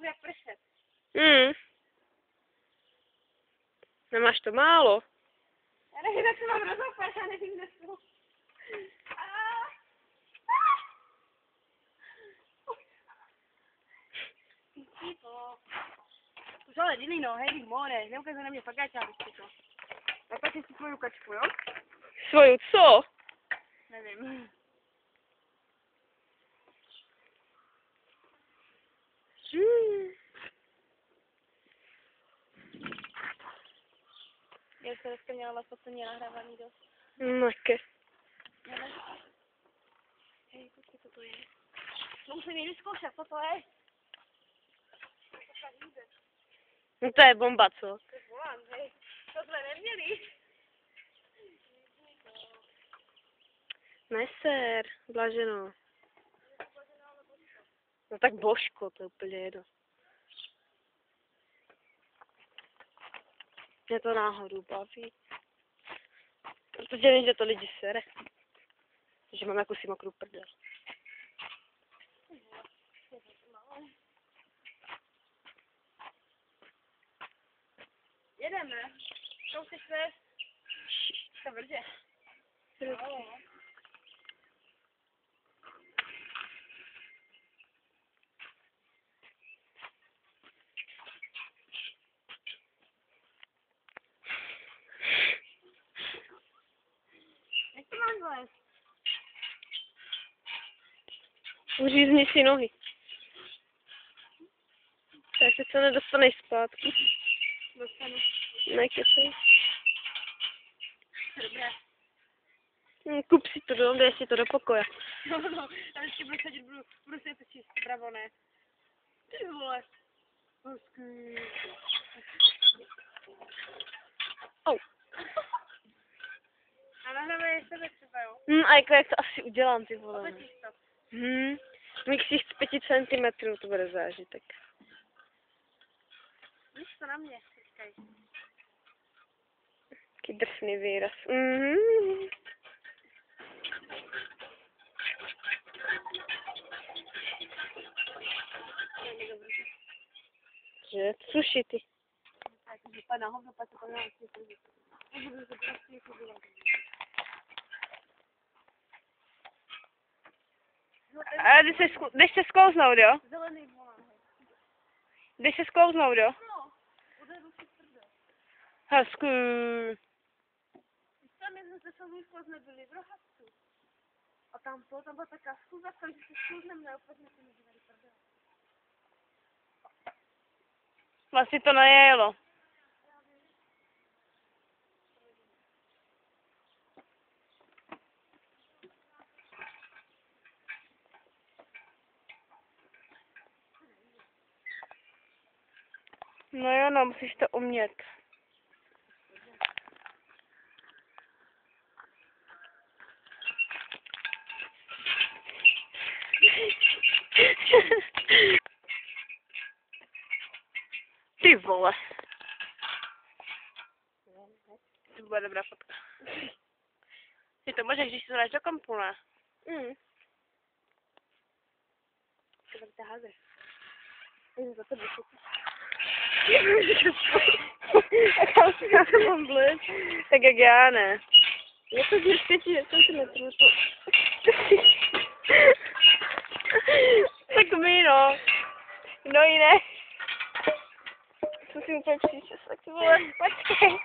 bude pršet. Nemáš to málo. Já nevím, jak se mám rozhoupat, já nevím, kde jsou. Už ale dili, no, hej, more, neukazuje na mě fagáča, abych to. Napaď si tvoju kačku, jo? Svoju co? Nevím. Já jsem dneska měla vás posledně nahrávaný dost. Maké. Hej, počkej, co to je? No musím jít zkoušet, co to je? No to je bomba, co? To je volant, hej. To jsme neměli. Neser, Blaženo. No tak Božko, to je úplně jedno. Mě to náhodou baví. Protože vím, že to lidi sere. Že mám jakousi mokrou prdel. Jedeme. Co chceš vést? To brdě. Jak to mám vést? Uřízni si nohy. Tak se nedostaneš zpátky. Dostanu. Nekecej. Dobré. Kup si to dej si to do pokoje. No, já vždycky budu sedět, budu si to číst, bravo, ne. Ty vole. Hezký. Au. A nahráme sebe třeba, jo? A jak to asi udělám, ty vole. Otočíš to. Mixích z 5 cm, to bude zážitek. Víš to na mě, počkej. Taký drsný výraz. Že? Suši ty. Tak, vypadá hovno, pak to tam si to. Nebudu to prostě jako dělat. A jdeš se sklouznout, jo? Zelený volán. Jdeš se sklouznout, jo? No, odjedu si prdel. Hezky. Tam jsme se Solůžkou nebyli v Rohacku. A tam byla taká schůzavka, že se schůzneme na úplně se nedělali prdel. Vlastně to nejelo. No jo, no, musíš to umět. Ty vole. To bude dobrá fotka. Ty to můžeš, když se dáš do kompu, ne? To tak to házeš. Jdu za tebe. Já to mám blíž. Tak jak já, ne. Je to z 5 cm. Tak my, no. No jiné. Musím úplně příčes, tak to bylo. Počkej.